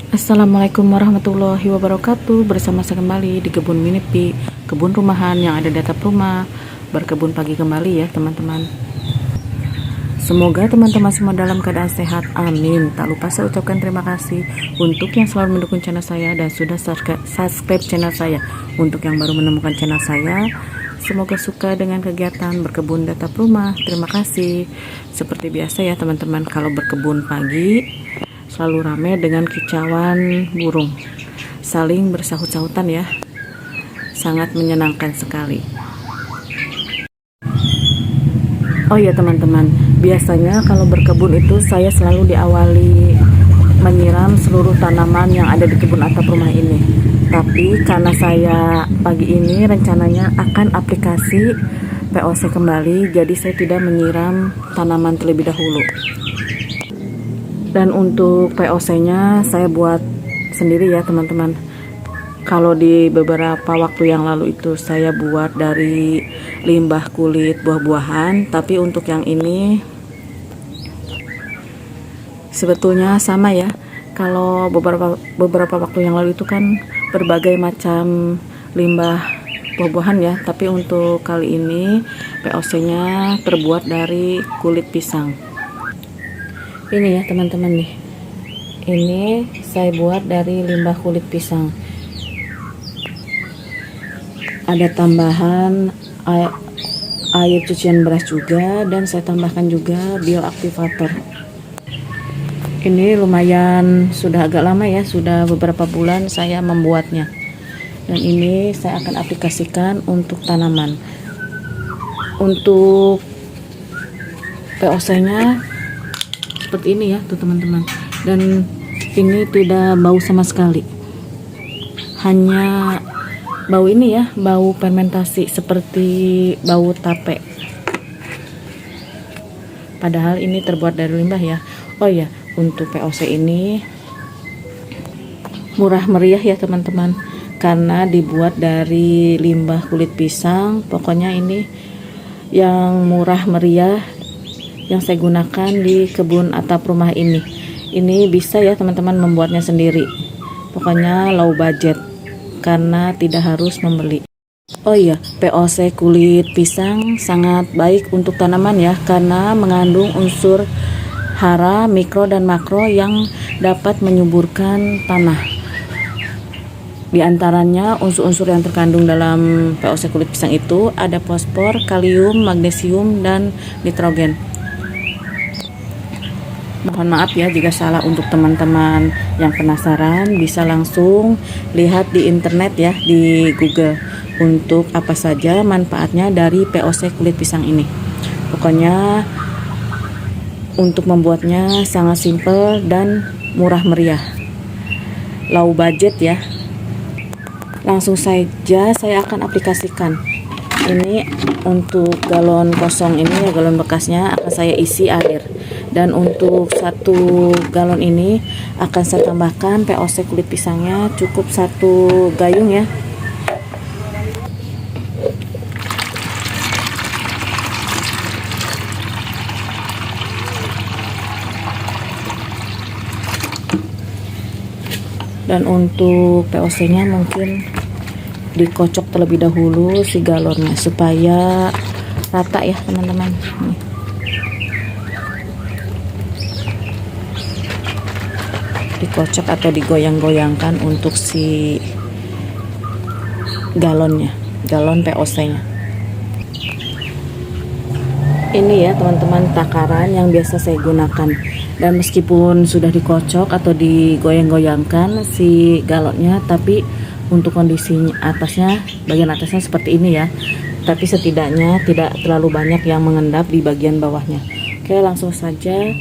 Assalamualaikum warahmatullahi wabarakatuh. Bersama saya kembali di kebun minipi, kebun rumahan yang ada di atap rumah. Berkebun pagi kembali ya teman-teman. Semoga teman-teman semua dalam keadaan sehat, amin. Tak lupa saya ucapkan terima kasih untuk yang selalu mendukung channel saya dan sudah subscribe channel saya. Untuk yang baru menemukan channel saya, semoga suka dengan kegiatan berkebun di atap rumah. Terima kasih. Seperti biasa ya teman-teman, kalau berkebun pagi selalu ramai dengan kicauan burung, saling bersahut-sahutan ya, sangat menyenangkan sekali. Oh iya teman-teman, biasanya kalau berkebun itu saya selalu diawali menyiram seluruh tanaman yang ada di kebun atap rumah ini. Tapi karena saya pagi ini rencananya akan aplikasi POC kembali, jadi saya tidak menyiram tanaman terlebih dahulu. Dan untuk POC-nya saya buat sendiri ya teman-teman. Kalau di beberapa waktu yang lalu itu saya buat dari limbah kulit buah-buahan, tapi untuk yang ini sebetulnya sama ya. Kalau beberapa waktu yang lalu itu kan berbagai macam limbah buah-buahan ya, tapi untuk kali ini POC-nya terbuat dari kulit pisang. Ini ya teman-teman nih, ini saya buat dari limbah kulit pisang. Ada tambahan air cucian beras juga, dan saya tambahkan juga bioaktivator. Ini lumayan sudah agak lama ya, sudah beberapa bulan saya membuatnya, dan ini saya akan aplikasikan untuk tanaman. Untuk POC-nya seperti ini ya tuh teman-teman, dan ini tidak bau sama sekali, hanya bau ini ya, bau fermentasi seperti bau tape, padahal ini terbuat dari limbah ya. Oh ya, untuk POC ini murah meriah ya teman-teman, karena dibuat dari limbah kulit pisang. Pokoknya ini yang murah meriah yang saya gunakan di kebun atap rumah ini. Ini bisa ya teman-teman membuatnya sendiri. Pokoknya low budget karena tidak harus membeli. Oh iya, POC kulit pisang sangat baik untuk tanaman ya, karena mengandung unsur hara, mikro dan makro yang dapat menyuburkan tanah. Di antaranya unsur-unsur yang terkandung dalam POC kulit pisang itu ada fosfor, kalium, magnesium, dan nitrogen. Mohon maaf ya jika salah. Untuk teman-teman yang penasaran bisa langsung lihat di internet ya, di Google, untuk apa saja manfaatnya dari POC kulit pisang ini. Pokoknya untuk membuatnya sangat simple dan murah meriah, low budget ya. Langsung saja saya akan aplikasikan. Ini untuk galon kosong ini ya, galon bekasnya akan saya isi air, dan untuk 1 galon ini akan saya tambahkan POC kulit pisangnya cukup 1 gayung ya. Dan untuk POC nya mungkin dikocok terlebih dahulu si galonnya supaya rata ya teman-teman. Dikocok atau digoyang-goyangkan untuk si galonnya, galon POC nya. Ini ya teman-teman takaran yang biasa saya gunakan, dan meskipun sudah dikocok atau digoyang-goyangkan si galonnya, tapi untuk kondisi atasnya, bagian atasnya seperti ini ya, tapi setidaknya tidak terlalu banyak yang mengendap di bagian bawahnya. Oke, langsung saja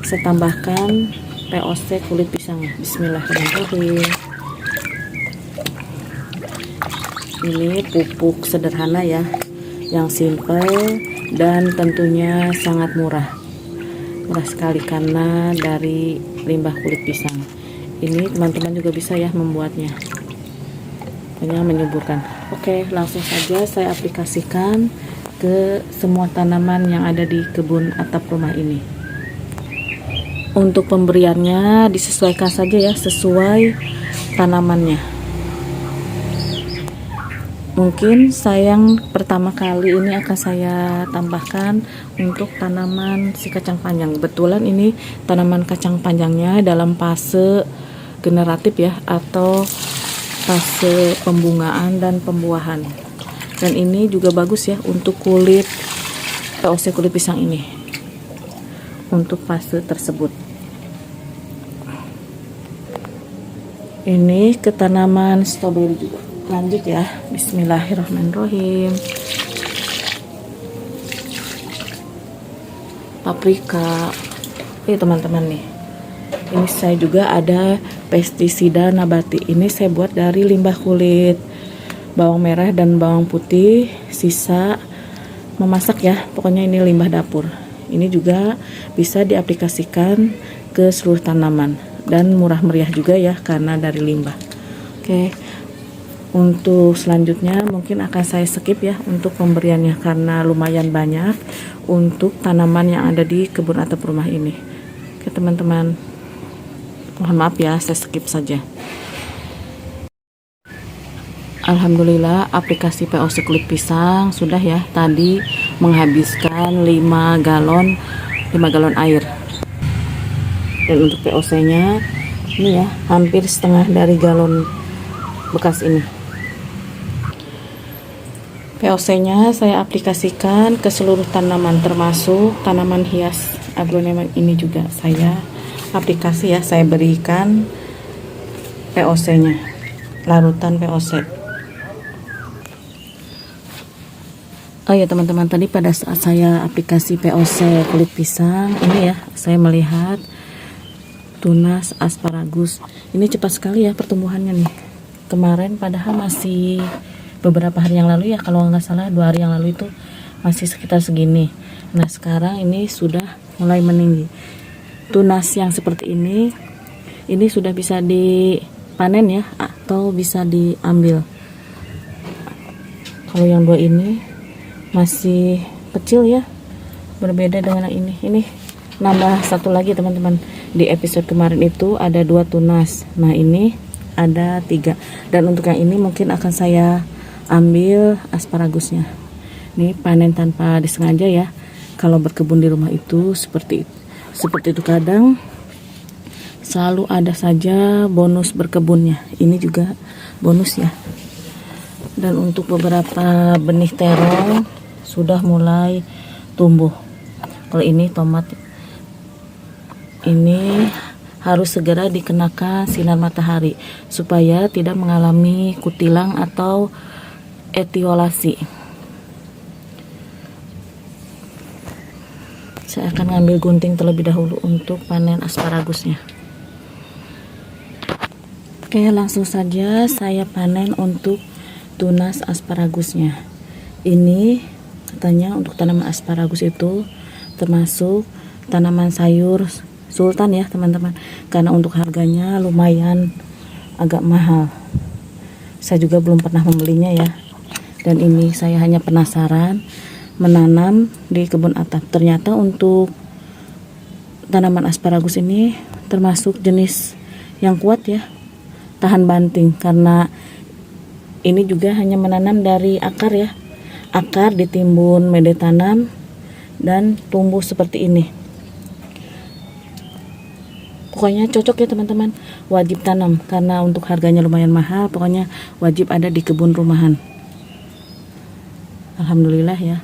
saya tambahkan POC kulit pisangnya. Bismillahirrahmanirrahim. Ini pupuk sederhana ya, yang simple dan tentunya sangat murah sekali karena dari limbah kulit pisang. Ini teman-teman juga bisa ya membuatnya, hanya menyuburkan. Oke, langsung saja saya aplikasikan ke semua tanaman yang ada di kebun atap rumah ini. Untuk pemberiannya disesuaikan saja ya, sesuai tanamannya. Mungkin sayang pertama kali ini akan saya tambahkan untuk tanaman si kacang panjang. Kebetulan ini tanaman kacang panjangnya dalam fase generatif ya, atau fase pembungaan dan pembuahan. Dan ini juga bagus ya untuk kulit POC kulit pisang ini, untuk fase tersebut. Ini ke tanaman stroberi juga. Lanjut ya, bismillahirrahmanirrahim. Paprika. Teman-teman nih, ini saya juga ada pestisida nabati. Ini saya buat dari limbah kulit bawang merah dan bawang putih, sisa memasak ya, pokoknya ini limbah dapur. Ini juga bisa diaplikasikan ke seluruh tanaman dan murah meriah juga ya karena dari limbah. Oke, untuk selanjutnya mungkin akan saya skip ya untuk pemberiannya karena lumayan banyak untuk tanaman yang ada di kebun atap rumah ini. Oke teman-teman, mohon maaf ya, saya skip saja. Alhamdulillah aplikasi POC kulit pisang sudah ya, tadi menghabiskan 5 galon air. Dan untuk POC nya ini ya, hampir setengah dari galon bekas ini. POC nya saya aplikasikan ke seluruh tanaman, termasuk tanaman hias aglonema ini juga saya aplikasi ya, saya berikan POC nya, larutan POC. Oh ya teman-teman, tadi pada saat saya aplikasi POC kulit pisang ini ya, saya melihat tunas asparagus ini cepat sekali ya pertumbuhannya nih. Kemarin padahal masih beberapa hari yang lalu ya, kalau nggak salah 2 hari yang lalu itu masih sekitar segini. Nah sekarang ini sudah mulai meninggi. Tunas yang seperti ini sudah bisa dipanen ya, atau bisa diambil. Kalau yang 2 ini masih kecil ya, berbeda dengan yang ini nambah satu lagi teman-teman. Di episode kemarin itu ada 2 tunas, nah ini ada 3. Dan untuk yang ini mungkin akan saya ambil asparagusnya. Ini panen tanpa disengaja ya, kalau berkebun di rumah itu seperti itu, kadang selalu ada saja bonus berkebunnya. Ini juga bonus ya. Dan untuk beberapa benih terong sudah mulai tumbuh. Kalau ini tomat, ini harus segera dikenakan sinar matahari supaya tidak mengalami kutilang atau etiolasi. Saya akan ngambil gunting terlebih dahulu untuk panen asparagusnya. Oke, langsung saja saya panen untuk tunas asparagusnya. Ini katanya untuk tanaman asparagus itu termasuk tanaman sayur sultan ya teman-teman, karena untuk harganya lumayan agak mahal. Saya juga belum pernah membelinya ya, dan ini saya hanya penasaran menanam di kebun atap. Ternyata untuk tanaman asparagus ini termasuk jenis yang kuat ya, tahan banting, karena ini juga hanya menanam dari akar ya, akar ditimbun media tanam dan tumbuh seperti ini. Pokoknya cocok ya teman-teman, wajib tanam karena untuk harganya lumayan mahal. Pokoknya wajib ada di kebun rumahan. Alhamdulillah ya,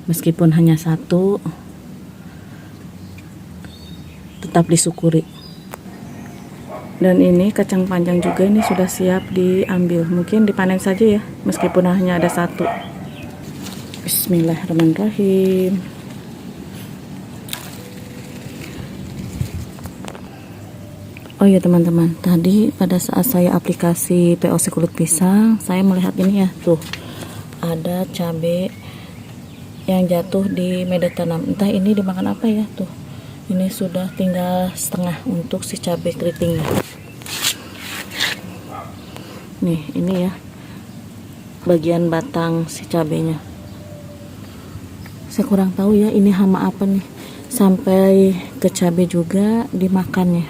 meskipun hanya 1 tetap disyukuri. Dan ini kacang panjang juga ini sudah siap diambil, mungkin dipanen saja ya, meskipun hanya ada 1. Bismillahirrahmanirrahim. Oh ya teman-teman, tadi pada saat saya aplikasi POC kulit pisang, saya melihat ini ya, tuh ada cabai yang jatuh di media tanam. Entah ini dimakan apa ya, tuh ini sudah tinggal setengah untuk si cabai keritingnya. Nih ini ya, bagian batang si cabainya. Saya kurang tahu ya ini hama apa nih, sampai ke cabai juga dimakannya.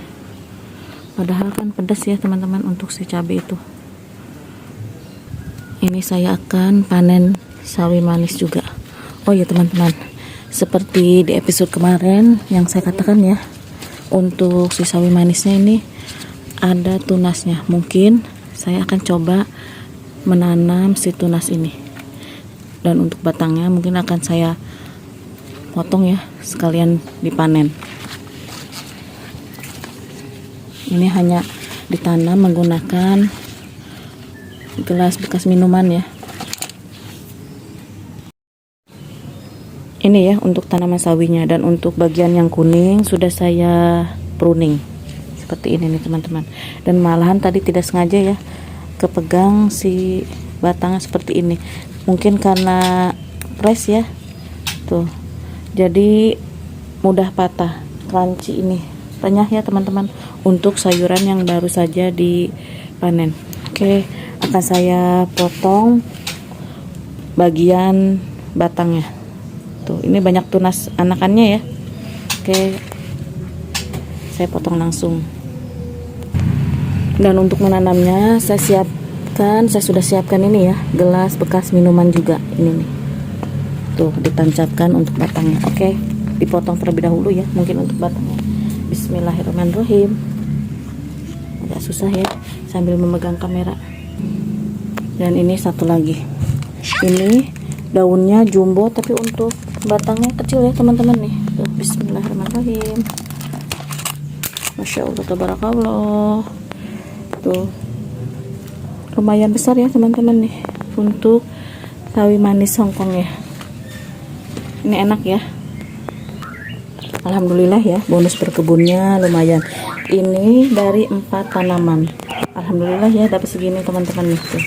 Padahal kan pedas ya teman-teman untuk si cabai itu. Ini saya akan panen sawi manis juga. Oh ya teman-teman, seperti di episode kemarin yang saya katakan ya, untuk si sawi manisnya ini ada tunasnya. Mungkin saya akan coba menanam si tunas ini. Dan untuk batangnya mungkin akan saya potong ya, sekalian dipanen. Ini hanya ditanam menggunakan gelas bekas minuman ya. Ini ya untuk tanaman sawinya, dan untuk bagian yang kuning sudah saya pruning seperti ini nih teman-teman. Dan malahan tadi tidak sengaja ya kepegang si batangnya seperti ini. Mungkin karena press ya. Tuh. Jadi mudah patah. Crunchy ini. Renyah ya teman-teman untuk sayuran yang baru saja dipanen. Oke, akan saya potong bagian batangnya. Tuh, ini banyak tunas anakannya ya. Oke, saya potong langsung. Dan untuk menanamnya saya sudah siapkan ini ya, gelas bekas minuman juga ini nih. Tuh, ditancapkan untuk batangnya. Oke, dipotong terlebih dahulu ya, mungkin untuk batangnya. Bismillahirrahmanirrahim. Agak susah ya sambil memegang kamera. Dan ini satu lagi. Ini daunnya jumbo tapi untuk batangnya kecil ya teman-teman nih. Tuh, bismillahirrahmanirrahim. Masya Allah, tabarakallah. Tuh, lumayan besar ya teman-teman nih untuk sawi manis Hongkong ya. Ini enak ya. Alhamdulillah ya, bonus berkebunnya lumayan. Ini dari 4 tanaman. Alhamdulillah ya dapat segini teman-teman nih tuh.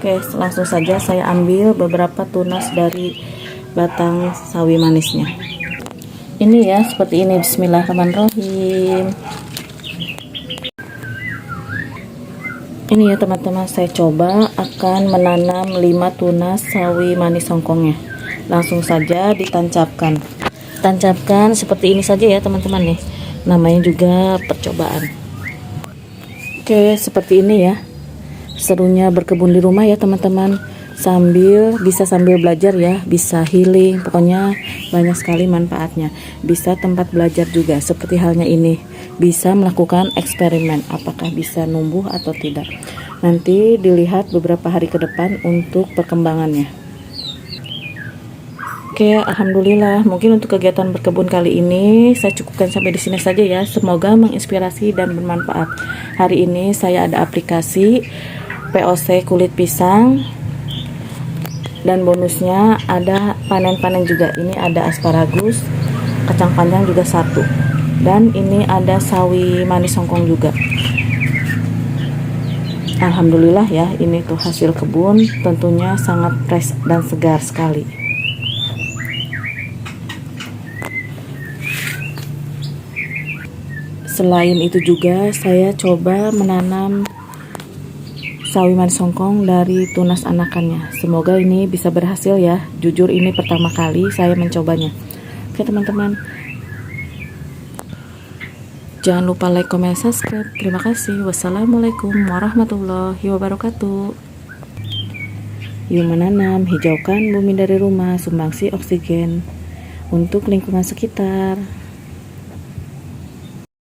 Oke, langsung saja saya ambil beberapa tunas dari batang sawi manisnya. Ini ya seperti ini. Bismillahirrahmanirrahim. Ini ya teman-teman, saya coba akan menanam 5 tunas sawi manis Hongkongnya. Langsung saja ditancapkan. Tancapkan seperti ini saja ya teman-teman nih. Namanya juga percobaan. Oke, seperti ini ya. Serunya berkebun di rumah ya teman-teman. Bisa sambil belajar ya, bisa healing, pokoknya banyak sekali manfaatnya. Bisa tempat belajar juga, seperti halnya ini. Bisa melakukan eksperimen apakah bisa numbuh atau tidak. Nanti dilihat beberapa hari ke depan untuk perkembangannya. Oke, alhamdulillah. Mungkin untuk kegiatan berkebun kali ini saya cukupkan sampai di sini saja ya. Semoga menginspirasi dan bermanfaat. Hari ini saya ada aplikasi POC kulit pisang, dan bonusnya ada panen-panen juga. Ini ada asparagus, kacang panjang juga 1, dan ini ada sawi manis Hongkong juga. Alhamdulillah ya, ini tuh hasil kebun, tentunya sangat fresh dan segar sekali. Selain itu juga saya coba menanam sawi manis Hongkong dari tunas anakannya. Semoga ini bisa berhasil ya. Jujur ini pertama kali saya mencobanya. Oke teman-teman, jangan lupa like, comment, subscribe. Terima kasih. Wassalamualaikum warahmatullahi wabarakatuh. Yuk menanam, hijaukan bumi dari rumah, sumbangsi oksigen untuk lingkungan sekitar.